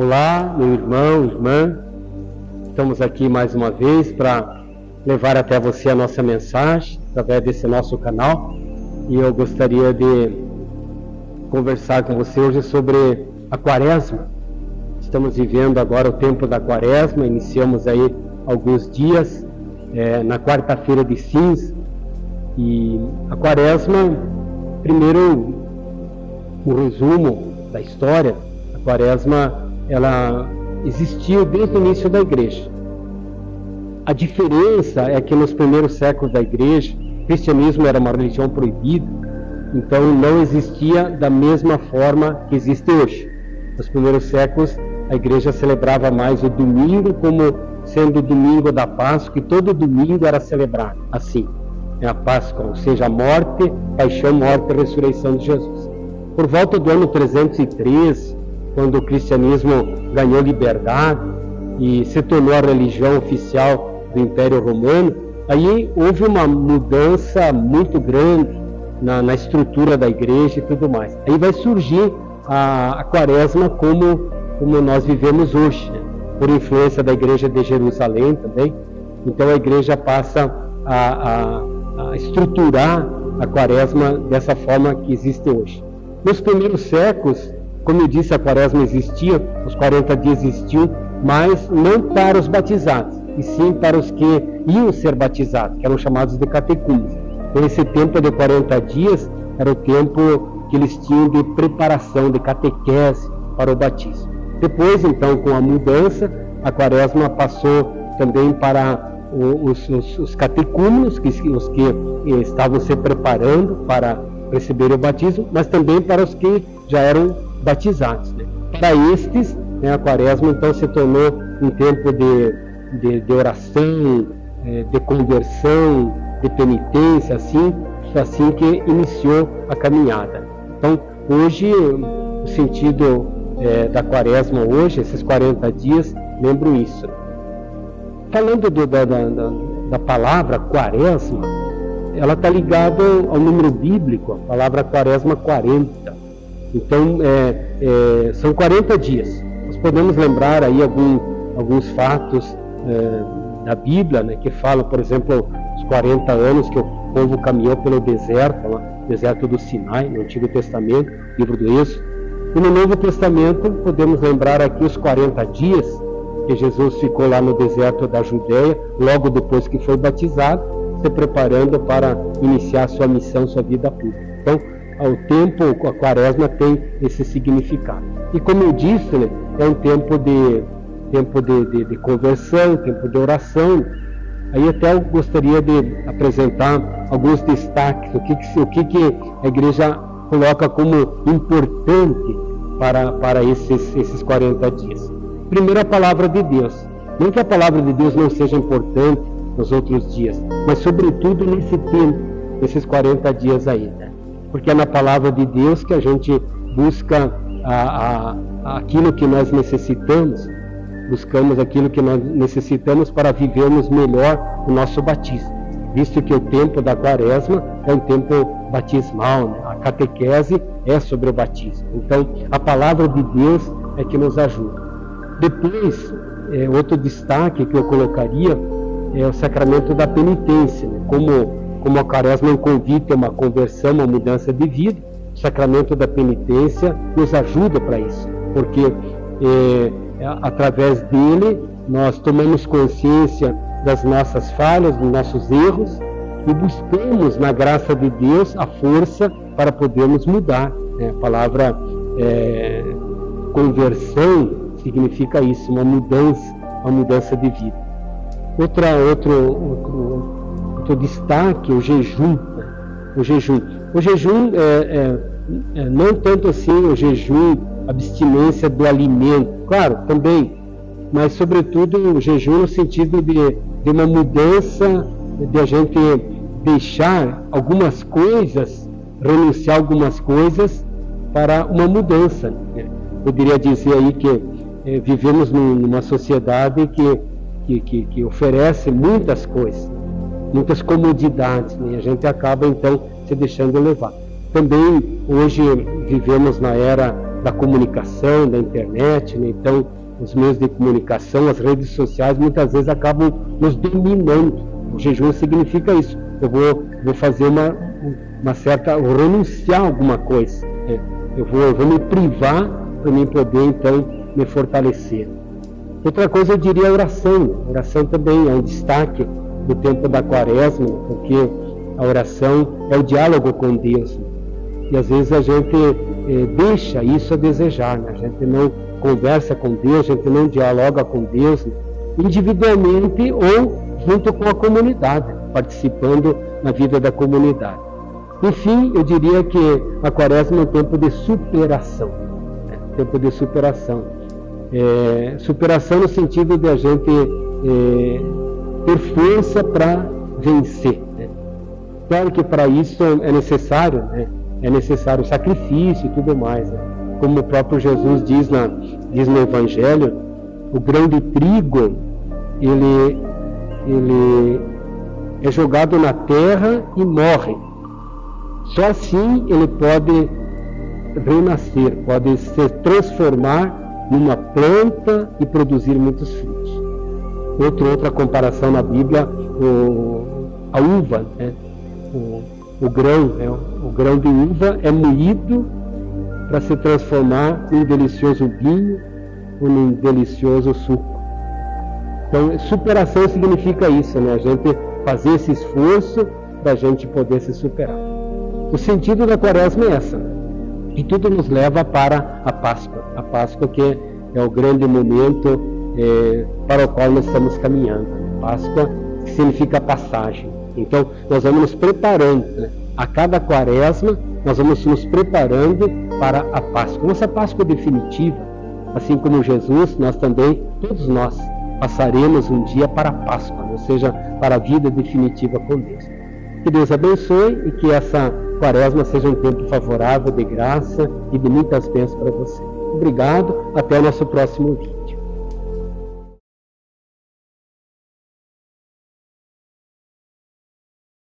Olá, meu irmão, irmã, estamos aqui mais uma vez para levar até você a nossa mensagem através desse nosso canal, e eu gostaria de conversar com você hoje sobre a Quaresma. Estamos vivendo agora o tempo da Quaresma, iniciamos aí alguns dias na quarta-feira de cinza, e a Quaresma, primeiro o resumo da história. A Quaresma ela existiu desde o início da igreja. A diferença é que nos primeiros séculos da igreja, o cristianismo era uma religião proibida, então não existia da mesma forma que existe hoje. Nos primeiros séculos, a igreja celebrava mais o domingo como sendo o domingo da Páscoa, e todo domingo era celebrado assim, a Páscoa, ou seja, a morte, paixão, morte e ressurreição de Jesus. Por volta do ano 313, quando o cristianismo ganhou liberdade e se tornou a religião oficial do Império Romano, aí houve uma mudança muito grande na estrutura da igreja e tudo mais. Aí vai surgir a Quaresma como nós vivemos hoje, né? Por influência da igreja de Jerusalém também. Então a igreja passa a estruturar a Quaresma dessa forma que existe hoje. Nos primeiros séculos, como eu disse, a Quaresma existia, os 40 dias existiam, mas não para os batizados, e sim para os que iam ser batizados, que eram chamados de catecúmenos. Então esse tempo de 40 dias era o tempo que eles tinham de preparação, de catequese para o batismo. Depois, então, com a mudança, a Quaresma passou também para os catecúmenos, os que estavam se preparando para receber o batismo, mas também para os que já eram batizados, né? Para estes, a Quaresma então se tornou um tempo de oração, de conversão, de penitência, assim que iniciou a caminhada. Então, hoje, o sentido da Quaresma hoje, esses 40 dias, lembro isso. Falando da palavra Quaresma, ela está ligada ao número bíblico, a palavra Quaresma 40. Então, são 40 dias. Nós podemos lembrar aí alguns fatos da Bíblia, né, que falam, por exemplo, os 40 anos que o povo caminhou pelo deserto, deserto do Sinai, no Antigo Testamento, livro do Êxodo. E no Novo Testamento, podemos lembrar aqui os 40 dias que Jesus ficou lá no deserto da Judéia, logo depois que foi batizado, se preparando para iniciar sua missão, sua vida pública. Então, ao tempo, a Quaresma tem esse significado. E como eu disse, né, é um tempo de conversão, tempo de oração. Aí até eu gostaria de apresentar alguns destaques, o que a igreja coloca como importante para esses 40 dias. Primeiro, a palavra de Deus. Não que a palavra de Deus não seja importante nos outros dias, mas sobretudo nesse tempo, nesses 40 dias aí, né? Porque é na palavra de Deus que a gente busca aquilo que nós necessitamos, buscamos aquilo que nós necessitamos para vivermos melhor o nosso batismo, visto que o tempo da Quaresma é um tempo batismal, né? A catequese é sobre o batismo. Então, a palavra de Deus é que nos ajuda. Depois, outro destaque que eu colocaria é o sacramento da penitência, né? Como a Quaresma é um convite a uma conversão, uma mudança de vida, o sacramento da penitência nos ajuda para isso, porque através dele nós tomamos consciência das nossas falhas, dos nossos erros, e buscamos na graça de Deus a força para podermos mudar, né? A palavra conversão significa isso, uma mudança de vida. Outro destaque, o jejum. O jejum não tanto assim o jejum, abstinência do alimento, claro, também, mas sobretudo o jejum no sentido de uma mudança, de a gente deixar algumas coisas, renunciar a algumas coisas para uma mudança, né? Poderia dizer aí que vivemos numa sociedade que oferece muitas coisas, muitas comodidades, né? E a gente acaba então se deixando levar. Também hoje vivemos na era da comunicação, da internet, né? Então os meios de comunicação, as redes sociais, muitas vezes acabam nos dominando. O jejum significa isso. Eu vou fazer uma certa, vou renunciar a alguma coisa. Né? Eu vou me privar para mim poder, então, me fortalecer. Outra coisa eu diria a oração. A oração também é um destaque do tempo da Quaresma, porque a oração é o diálogo com Deus. E às vezes a gente deixa isso a desejar, né? A gente não conversa com Deus, a gente não dialoga com Deus, né? Individualmente ou junto com a comunidade, participando na vida da comunidade. Enfim, eu diria que a Quaresma é um tempo de superação, né? Tempo de superação. Superação no sentido de a gente ter força para vencer. Né? Claro que para isso é necessário, né? É necessário sacrifício e tudo mais. Né? Como o próprio Jesus diz no Evangelho, o grão de trigo, ele é jogado na terra e morre. Só assim ele pode renascer, pode se transformar numa planta e produzir muitos frutos. Outra comparação na Bíblia, a uva, né? O grão, né? O grão de uva é moído para se transformar em delicioso vinho ou num delicioso suco. Então, superação significa isso, né? A gente fazer esse esforço para a gente poder se superar. O sentido da Quaresma é essa. E tudo nos leva para a Páscoa. A Páscoa que é o grande momento para o qual nós estamos caminhando. Páscoa significa passagem. Então, nós vamos nos preparando, né? A cada Quaresma, nós vamos nos preparando para a Páscoa. Nossa Páscoa definitiva, assim como Jesus, nós também, todos nós, passaremos um dia para a Páscoa, ou seja, para a vida definitiva com Deus. Que Deus abençoe e que essa Quaresma seja um tempo favorável de graça e de muitas bênçãos para você. Obrigado, até o nosso próximo vídeo.